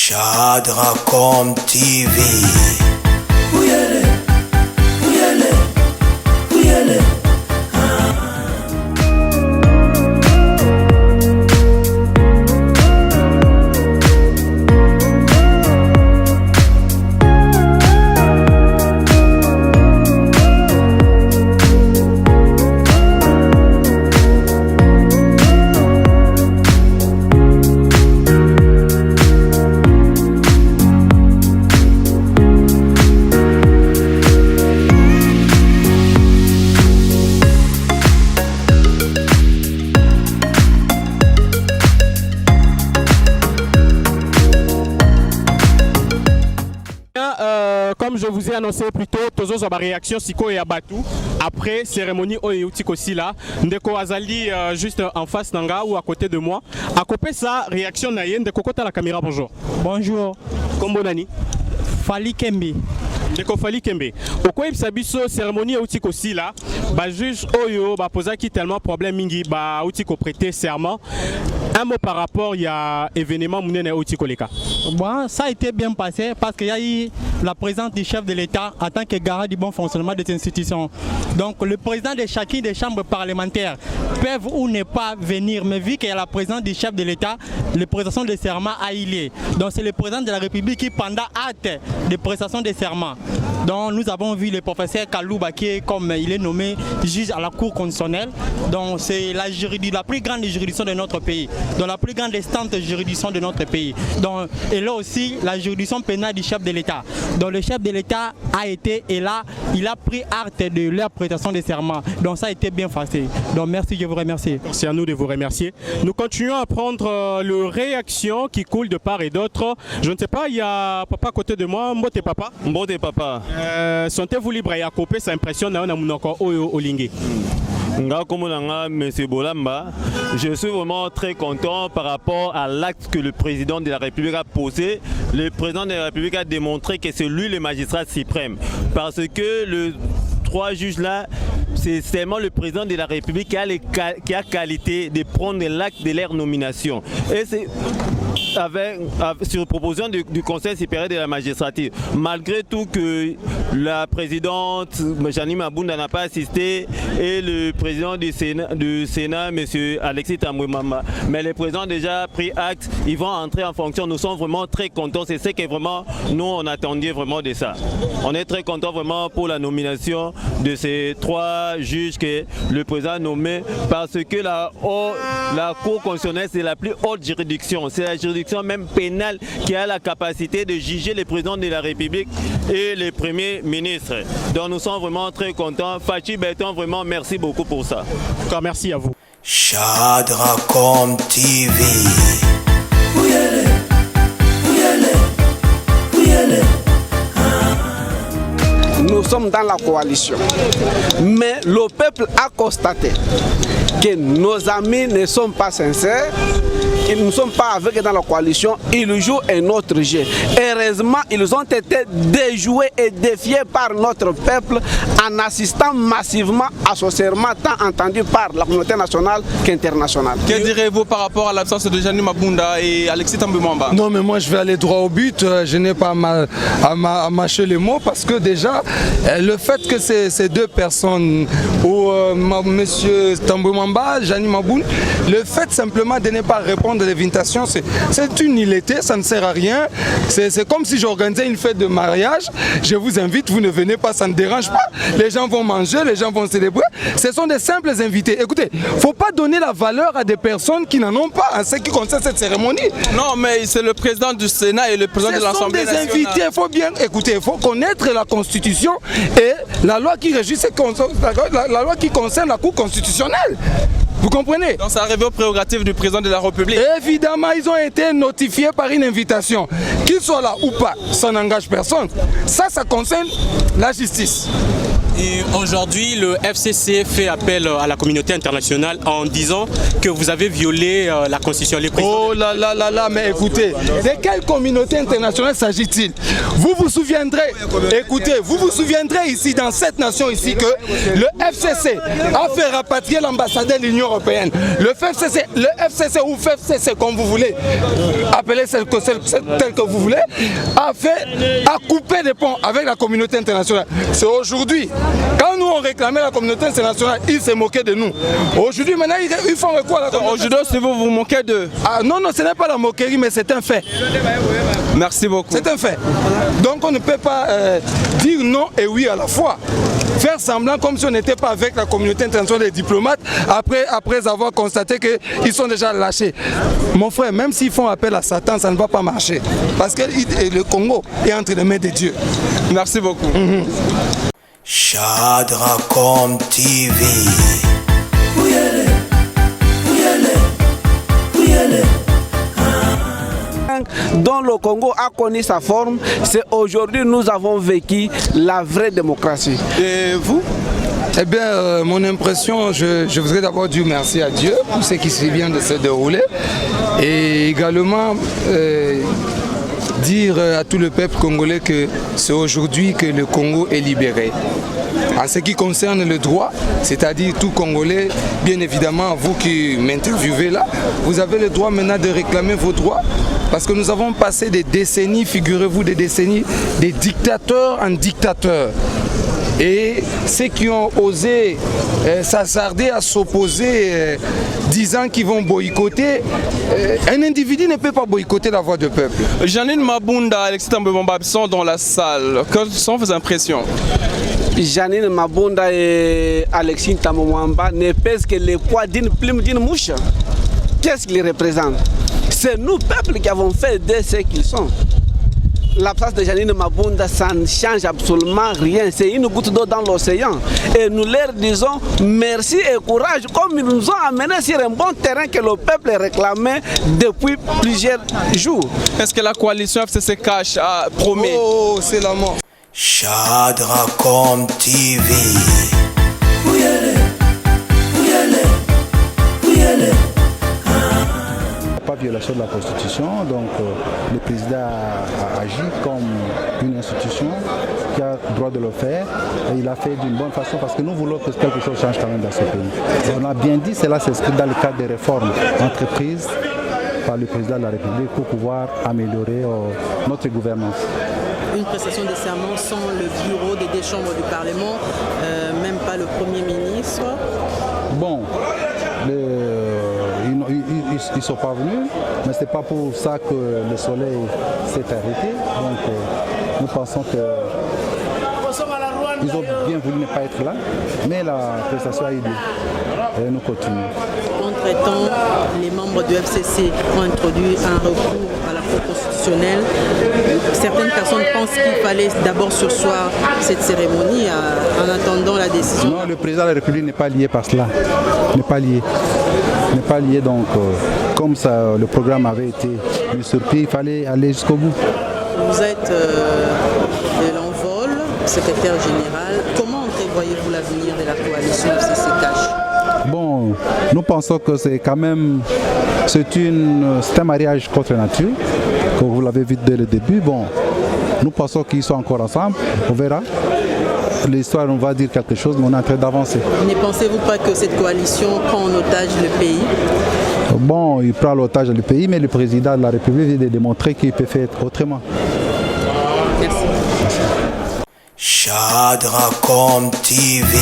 Shadracom TV. Comme je vous ai annoncé plus tôt, Tozo Zoba réaction Siko et Abatou après cérémonie Oyeutik aussi là. Ndeko Azali juste en face Nanga ou à côté de moi. À côté ça, réaction Nayen, Ndeko Kota la caméra, bonjour. Bonjour. Kombo Nani Fali Kembe. Ndeko Fali Kembe. Pourquoi il s'habille cérémonie Oyeutik aussi là? Bah juge Oyo, bah posa qui tellement problème mingi, bah Oyeutik prêter serment. Un mot par rapport, il y a événement Mounene Oyeutik Koleka. Bon, ça a été bien passé parce qu'il y a eu la présence du chef de l'État en tant que garant du bon fonctionnement des institutions. Donc le président de chacune des chambres parlementaires peuvent ou ne pas venir, mais vu qu'il y a la présence du chef de l'État, la prestation de serment a eu lieu. Donc c'est le président de la République qui pendant acte de prestation de serment. Donc nous avons vu le professeur Kalouba qui est comme il est nommé juge à la Cour constitutionnelle. Donc c'est la plus grande juridiction de notre pays. Donc la plus grande instance de juridiction de notre pays. Donc, et là aussi la juridiction pénale du chef de l'État. Donc le chef de l'État a été et là il a pris acte de leur prestation de serment. Donc ça a été bien facile. Donc merci, je vous remercie. C'est à nous de vous remercier. Nous continuons à prendre les réactions qui coulent de part et d'autre. Je ne sais pas, il y a papa à côté de moi. Mbote papa. Mbote papa. Sentez-vous libre à couper, ça impressionne à Namunoko Olingue. Monsieur Bolamba, je suis vraiment très content par rapport à l'acte que le président de la République a posé. Le président de la République a démontré que c'est lui le magistrat suprême. Parce que le trois juges là, c'est seulement le président de la République qui a qualité de prendre l'acte de leur nomination. Et c'est sur proposition du Conseil supérieur de la magistrature. Malgré tout que la présidente Jani Mabunda n'a pas assisté et le président du Sénat, M. Alexis Tambouemamba, mais le président déjà pris acte, ils vont entrer en fonction. Nous sommes vraiment très contents. C'est ce que vraiment nous on attendait vraiment de ça. On est très contents vraiment pour la nomination de ces trois juges que le président a nommé parce que la Cour constitutionnelle c'est la plus haute juridiction. C'est la juridiction même pénale qui a la capacité de juger le président de la République et le premier ministre. Donc nous sommes vraiment très contents. Fachi Béton, vraiment merci beaucoup pour ça. Encore merci à vous. Shadracom TV. Nous sommes dans la coalition, mais le peuple a constaté que nos amis ne sont pas sincères, qu'ils ne sont pas avec dans la coalition, ils jouent un autre jeu. Heureusement, ils ont été déjoués et défiés par notre peuple en assistant massivement à ce serment tant entendu par la communauté nationale qu'internationale. Que direz-vous par rapport à l'absence de Jani Mabunda et Alexis Tambouemamba? Non, mais moi je vais aller droit au but, je n'ai pas à mâcher les mots parce que déjà, le fait que ces deux personnes, ou M. Tambouemamba, Jani Mabunda, le fait simplement de ne pas répondre à l'invitation, c'est une nullité, ça ne sert à rien. C'est comme si j'organisais une fête de mariage, je vous invite, vous ne venez pas, ça ne dérange pas. Les gens vont manger, les gens vont célébrer. Ce sont des simples invités. Écoutez, il ne faut pas donner la valeur à des personnes qui n'en ont pas en ce qui concerne cette cérémonie. Non, mais c'est le président du Sénat et le président de l'Assemblée nationale. Ce sont des invités, il faut bien écouter, il faut connaître la Constitution et la loi qui régit la loi qui concerne la Cour constitutionnelle. Vous comprenez? Donc ça arrive aux prérogatives du président de la République. Évidemment, ils ont été notifiés par une invitation. Qu'ils soient là ou pas, ça n'engage personne. Ça concerne la justice. Et aujourd'hui, le FCC fait appel à la communauté internationale en disant que vous avez violé la Constitution. Oh là là là là, mais écoutez, de quelle communauté internationale s'agit-il? Vous vous souviendrez, écoutez, vous vous souviendrez ici, dans cette nation ici, que le FCC a fait rapatrier l'ambassadeur de l'Union européenne. Le FCC ou FCC, comme vous voulez, appelez tel que vous voulez, a coupé des ponts avec la communauté internationale. C'est aujourd'hui. Quand nous on réclamait la communauté internationale, ils se moquaient de nous. Aujourd'hui, maintenant, ils font quoi la communauté? Aujourd'hui, si vous vous moquez d'eux. Ah non, non, ce n'est pas la moquerie, mais c'est un fait. Merci beaucoup. C'est un fait. Donc on ne peut pas dire non et oui à la fois. Faire semblant comme si on n'était pas avec la communauté internationale des diplomates après avoir constaté qu'ils sont déjà lâchés. Mon frère, même s'ils font appel à Satan, ça ne va pas marcher. Parce que le Congo est entre les mains de Dieu. Merci beaucoup. Shadracom TV. Dont le Congo a connu sa forme, c'est aujourd'hui nous avons vécu la vraie démocratie. Et vous? Eh bien, mon impression, je voudrais d'abord dire merci à Dieu pour ce qui vient de se dérouler et également dire à tout le peuple congolais que c'est aujourd'hui que le Congo est libéré. En ce qui concerne le droit, c'est-à-dire tout Congolais, bien évidemment, vous qui m'interviewez là, vous avez le droit maintenant de réclamer vos droits. Parce que nous avons passé des décennies, figurez-vous, des décennies, des dictateurs en dictateurs. Et ceux qui ont osé s'hasarder à s'opposer, disant qu'ils vont boycotter, un individu ne peut pas boycotter la voix du peuple. Janine Mabunda, Alexis Tambwe-Mwamba sont dans la salle. Quelles sont vos impressions? Janine Mabunda et Alexis Tambwe-Mwamba ne pèsent que le poids d'une plume d'une mouche. Qu'est-ce qu'ils représentent? C'est nous, peuple, qui avons fait de ce qu'ils sont. L'absence de Janine Mabunda, ça ne change absolument rien. C'est une goutte d'eau dans l'océan. Et nous leur disons merci et courage, comme ils nous ont amenés sur un bon terrain que le peuple réclamait depuis plusieurs jours. Est-ce que la coalition FCC cache promet? Oh, c'est la mort. Shadracom TV. Pas violation de la Constitution, donc le président a agi comme une institution qui a le droit de le faire et il a fait d'une bonne façon parce que nous voulons que quelque chose change quand même dans ce pays. Et on a bien dit, cela s'inscrit dans le cadre des réformes entreprises par le président de la République pour pouvoir améliorer notre gouvernance. Une prestation de serment sans le bureau des deux chambres du Parlement, même pas le Premier ministre. Bon, ils ne sont pas venus, mais ce n'est pas pour ça que le soleil s'est arrêté. Donc nous pensons qu'ils ont bien voulu ne pas être là, mais la prestation a eu lieu. Et nous continuons. Entre-temps, les membres du FCC ont introduit un recours à la Cour constitutionnelle. Certaines personnes pensent qu'il fallait d'abord surseoir cette cérémonie en attendant la décision. Non, le président de la République n'est pas lié par cela. N'est pas lié. N'est pas lié, donc comme ça, le programme avait été mis sur pied, il fallait aller jusqu'au bout. Vous êtes de l'envol, secrétaire général. Comment prévoyez-vous l'avenir de la coalition FCC-CACH? Bon, nous pensons que c'est quand même, c'est un mariage contre nature, comme vous l'avez vu dès le début. Bon, nous pensons qu'ils sont encore ensemble, on verra. L'histoire, on va dire quelque chose, mais on est en train d'avancer. Ne pensez-vous pas que cette coalition prend en otage le pays? Bon, il prend l'otage du pays, mais le président de la République vient de démontrer qu'il peut faire autrement. Merci. Shadracom TV.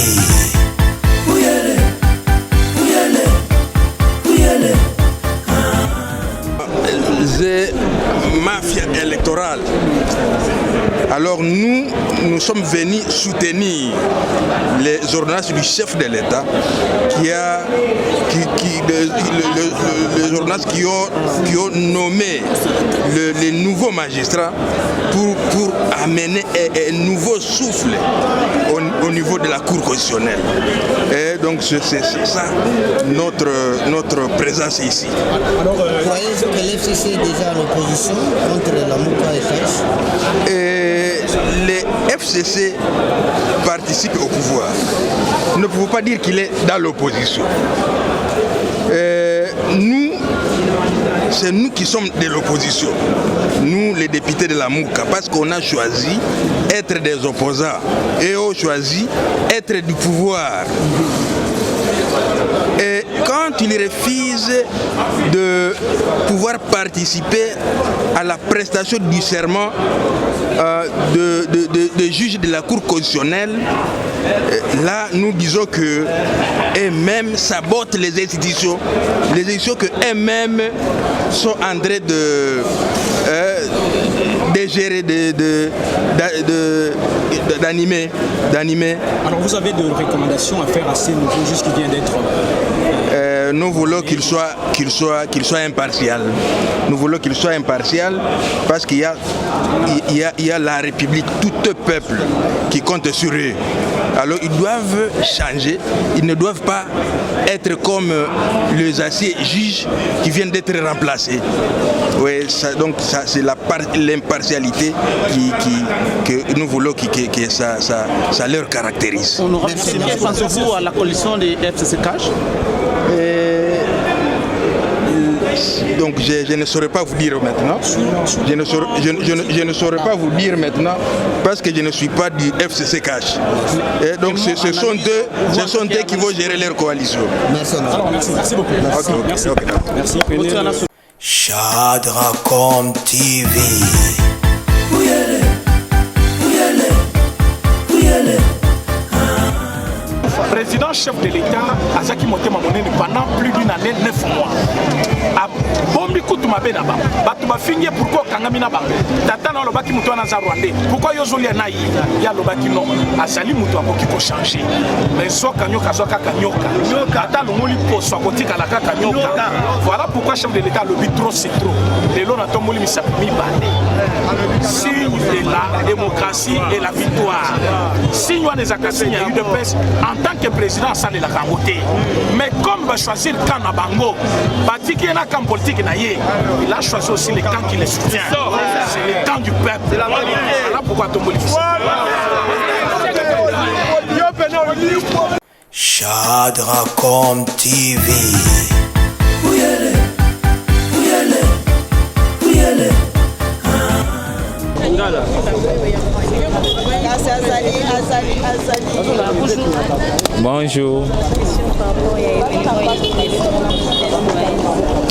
C'est mafia électorale. Alors nous sommes venus soutenir les ordonnances du chef de l'État les ordonnances qui ont nommé les nouveaux magistrats pour amener un nouveau souffle au niveau de la Cour constitutionnelle. Et donc c'est ça notre présence ici. Alors, croyez-vous que l'FCC est déjà en opposition contre la Mouka et Cash? les FCC participent au pouvoir. Nous ne pouvons pas dire qu'il est dans l'opposition. Nous, c'est nous qui sommes de l'opposition. Nous, les députés de la Mouka, parce qu'on a choisi être des opposants et on choisi être du pouvoir. Et quand ils refusent de pouvoir participer à la prestation du serment de juge de la Cour constitutionnelle, là nous disons que eux-mêmes sabotent les institutions que eux-mêmes sont en train de gérer, d'animer. Alors vous avez des recommandations à faire à ces nouveaux juges qui viennent d'être... Nous voulons qu'il soit impartial. Nous voulons qu'il soit impartial parce qu'il y a la République, tout le peuple qui compte sur eux. Alors ils doivent changer, ils ne doivent pas être comme les anciens juges qui viennent d'être remplacés. Oui, donc c'est l'impartialité que nous voulons que ça leur caractérise. Que pensez-vous à la coalition des FCC-Cash? Donc je ne saurais pas vous dire maintenant. Je ne saurais pas vous dire maintenant parce que je ne suis pas du FCC Cash. Et donc ce sont eux qui vont gérer leur coalition. Merci beaucoup. Merci. Chadracom TV. Président chef de l'État, Azaki Motema Monene, pendant plus d'une année, 9 mois. A bombi kutuma bena ba. Batu ba fingi pourquoi kangamina ba. Tata na lobaki muto na za Rwandais. Pourquoi yozoli na yi? Ya lobaki non. Azali muto akoki ko changer. Mais so kanyoka so kanyoka. Tata longoli poso akotika la kanyoka. Voilà pourquoi chef de l'État lobi trop c'est trop. Lelo na tomoli misapimi bande. Signe de la démocratie et la victoire. Signe des accassés, il y a eu de paix en tant que président ça la camoté. Mais comme va choisir le camp à Bango, Batiki est camp politique, il a choisi aussi le camp qui les soutient. C'est le camp du peuple. Voilà pourquoi tout le monde Chadracom TV. Bonjour.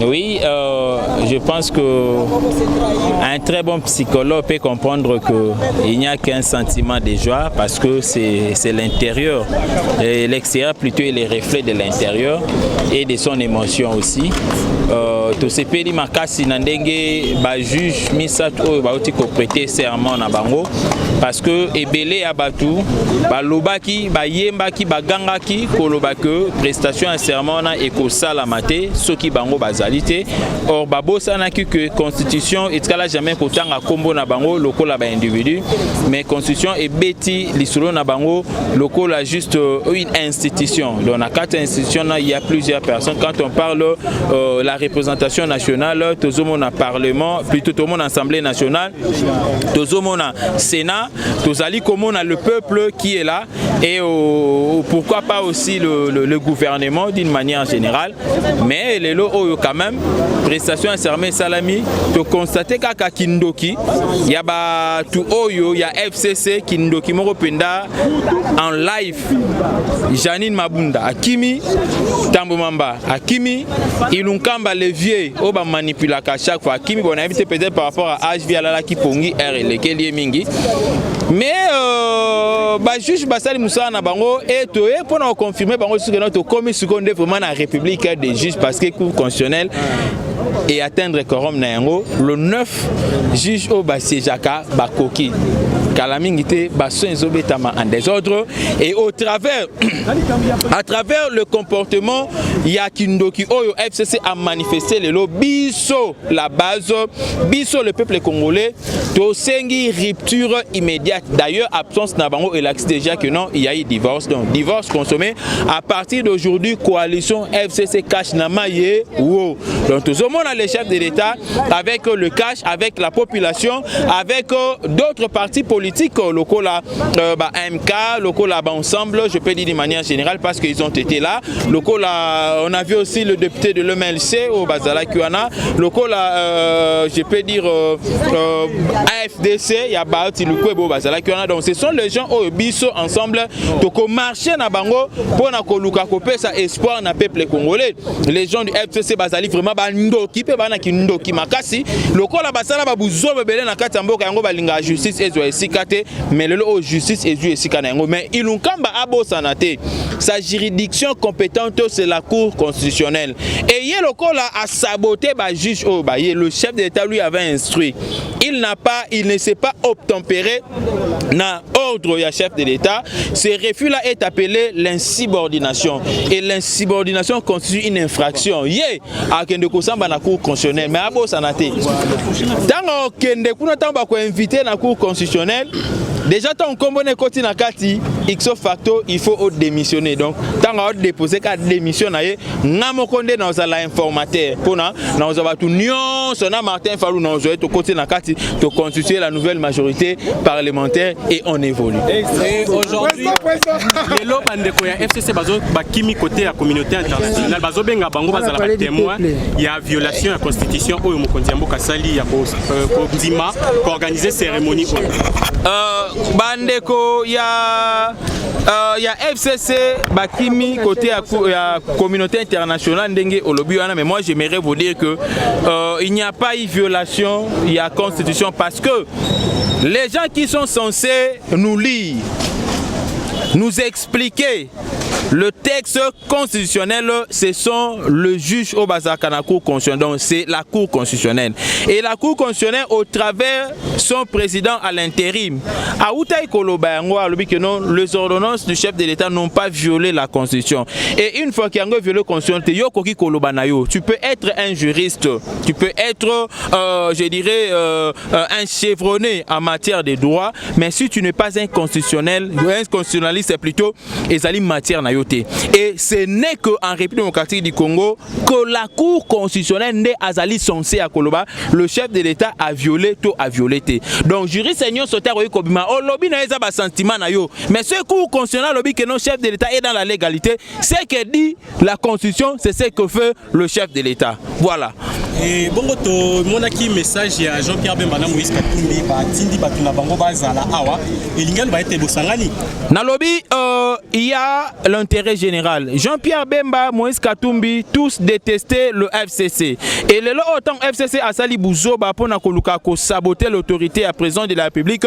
Oui, je pense qu'un très bon psychologue peut comprendre qu'il n'y a qu'un sentiment de joie parce que c'est l'intérieur. L'extérieur plutôt est les reflets de l'intérieur et de son émotion aussi. Tout ce pays makasi nandenge ba juge misat oyo bauti ko prêter serment na bango parce que ebele abatu ba lobaki ba yembaki ba gangaki koloba que prestation un serment na ekosala maté soki bango bazali te or babosana ki que constitution etkala jamais kotanga kombo na bango lokola ba individu mais constitution ebeti lisolo na bango lokola juste une institution. Dans la carte institution il y a plusieurs personnes. Quand on parle la représentation nationale, tout le monde a parlement, plutôt tout le monde assemblée nationale, tout le monde a sénat, tout le monde a le peuple qui est là et pourquoi pas aussi le gouvernement d'une manière générale. Mais les lots quand même prestation serment salami, tu constates qu'à Kindoki, il y a tout il y a FCC Kindoki Moropenda en live. Janine Mabunda, Akimi, Tambomamba, Akimi, Ilunkamba les vieux, Oba manipula à chaque fois. Akimi, on a invité peut-être par rapport à HV Alala Kipongi, R, lesquels y mingi. Mais, juge Bassali Moussa Nabango et pour nous confirmer, que notre commission secondaire vraiment la République des juges parce que le Cour constitutionnelle et atteindre quorum Nayango, le 9 juge au Jaka Bakoki. Kalamingité, Basson Zobetama en désordre et à travers le comportement, il y a Kindoki Oyo FCC a manifesté le lot Bisso, la base, Bisso le peuple congolais, Tosengi rupture immédiate. D'ailleurs, absence Nabango et l'axe déjà que non, il y a eu divorce. Donc, divorce consommé. À partir d'aujourd'hui, coalition FCC cache Namaye. Wow. Donc, tout le monde a les chefs de l'État, avec le cash, avec la population, avec d'autres partis politiques locaux là, MK, locaux là ensemble, je peux dire de manière générale parce qu'ils ont été là. Locaux là, on a vu aussi le député de l'MLC au Bazala Kuana. Locaux là, je peux dire AFDC, il y a Baoti Lukwebo Bazala Kuana. Donc ce sont les gens au Biso ensemble qui marcher na bango pour na koluka kopé ça espoir na peuple congolais. Les gens du FCC Bazali vraiment ndoki pe bana ki ndoki makasi. Locaux là basala ba buzo bebele na kati mboka yango balinga justice ezo esikate mais le justice ezo esikana yango mais ilunkamba abo sanate. Sa juridiction compétente c'est la Cour constitutionnelle. Et hier le là a saboté ba juge au le chef de l'État lui avait instruit. Il ne s'est pas obtempéré na ordre ya chef de l'État. Ce refus là est appelé l'insubordination et l'insubordination constitue une infraction. Yé a kende ko samba na Cour constitutionnelle mais abo sanate. Tango kende kuna tamba ko inviter na Cour constitutionnelle. Déjà tant qu'on connaît côté na kati ixo facto il faut démissionner donc tant on déposer qu'à démissionner ngamo konde na za la informateur pour na za batu nyon sona Martin Fayulu na zo to côté na kati to constituer la nouvelle majorité parlementaire et on évolue. Et aujourd'hui les lots bandeko ya FCC bazo bakimi côté la communauté internationale bazo benga bango bazala ba témoin il y a violation de la constitution oyo mokonzi mboka sali ya ko ndima ko organiser cérémonie bandeko ya FCC bakimi côté ya communauté internationale ndenge olobi wana mais moi j'aimerais vous dire que il n'y a pas eu violation il y a constitution parce que les gens qui sont censés nous lire nous expliquer le texte constitutionnel, ce sont le juge au Bazakana Cour constitutionnelle. Donc c'est la Cour constitutionnelle. Et la Cour constitutionnelle, au travers son président à l'intérim, Aoutaï Kolobayango a dit que non, les ordonnances du chef de l'État n'ont pas violé la Constitution. Et une fois qu'il y a violé la Constitution, tu peux être un juriste, tu peux être, je dirais, un chevronné en matière de droit, mais si tu n'es pas un constitutionnel, un constitutionnaliste, c'est plutôt ezali matière na yote. Et ce n'est qu'en République démocratique du Congo que la Cour constitutionnelle n'est azali censée à Koloba, le chef de l'État a violé tout a violé. Donc juriste seigneur soter oyi kobima o lobi na eza ba sentiment na yo. Mais ce Cour constitutionnelle lobi que non chef de l'État est dans la légalité, ce que dit la Constitution, c'est ce que fait le chef de l'État. Voilà. Et bongo to monaki message ya Jean-Pierre Bemba na Moïse Katumbi ba tindi batu na bango bazala awa elingani ba ete bosangani. Na lobi il y a l'intérêt général. Jean-Pierre Bemba, Moïse Katumbi, tous détestaient le FCC. Et le autant FCC a sali bouzoba pour na koluka ko saboter l'autorité à présent de la République.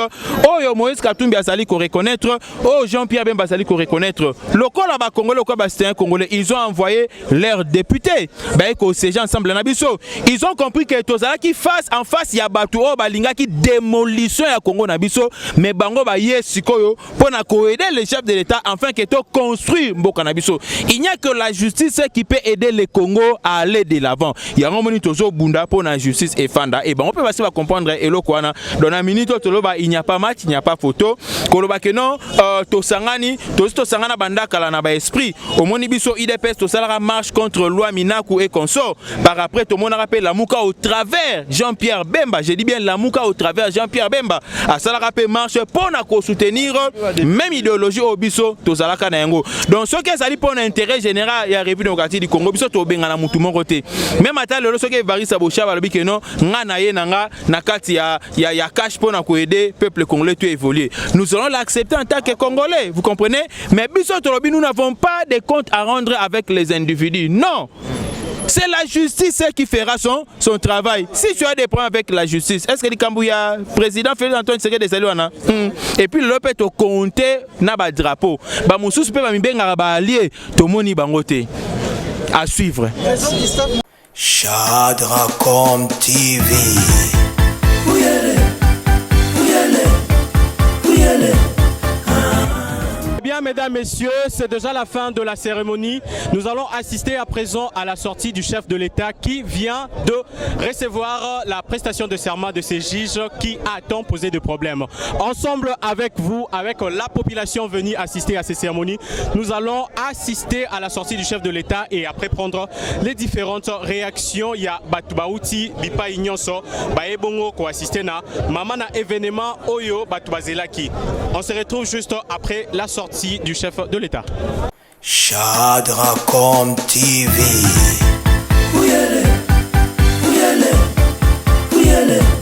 Oh Moïse Katumbi a sali ko reconnaître, oh Jean-Pierre Bemba a sali ko reconnaître. Le corps là-bas congolais, le corps bastin congolais, ils ont envoyé leurs députés. Ben ko ces gens ensemble na biso. Ils ont compris que tozala qui face en face ya batu o balinga qui démolition ya Congo na biso, mais bango ba yesikoyo pour na ko aider les chefs de l'État afin que to construire mboka na biso. Il n'y a que la justice qui peut aider le Congo à aller de l'avant. Il y a un moment tozo bunda pour la justice et fanda et ben on peut passer à comprendre elokwana dans la minute toloba il n'y a pas match, il n'y a pas photo. Koloba que non to sangani to sangana banda kala na ba esprit. Au moni biso IDPS to salara marche contre loi Minaku et consort. Par après tout le monde rappelle la Mouka au travers Jean-Pierre Bemba, je dis bien la Mouka au travers Jean-Pierre Bemba. À ça la rappel marche pour na ko soutenir même idéologie au biso to zalaka na yango. Donc ce qui ça dit pour un intérêt général ya République démocratique du Congo biso to benga na mutu mon côté. Même ata le ce qui varie sa bocha ba lobi que non nga na ye nanga na kati ya cash pour na ko aider peuple congolais to évoluer. Nous allons l'accepter en tant que Congolais, vous comprenez? Mais biso to lobi nous n'avons pas de comptes à rendre avec les individus. Non. C'est la justice qui fera son travail. Si tu as des problèmes avec la justice, est-ce que le Kambouya, président Félix Antoine Tshisekedi Saluana, et puis le peut te compter na ba drapeau. Ba mususu pe ba mibenga ba allié to moni bangote. À suivre. Shadracom TV. mesdames, messieurs, c'est déjà la fin de la cérémonie. Nous allons assister à présent à la sortie du chef de l'État qui vient de recevoir la prestation de serment de ces juges qui a tant posé de problèmes. Ensemble avec vous, avec la population venue assister à ces cérémonies, nous allons assister à la sortie du chef de l'État et après prendre les différentes réactions. Il y a Batubauti, Bipa Ignonso, Baebongo qui assisté na maman na événement Oyo Batubazelaki. On se retrouve juste après la sortie du chef de l'État. Shadracom TV. Ouyele, ouyele, ouyele.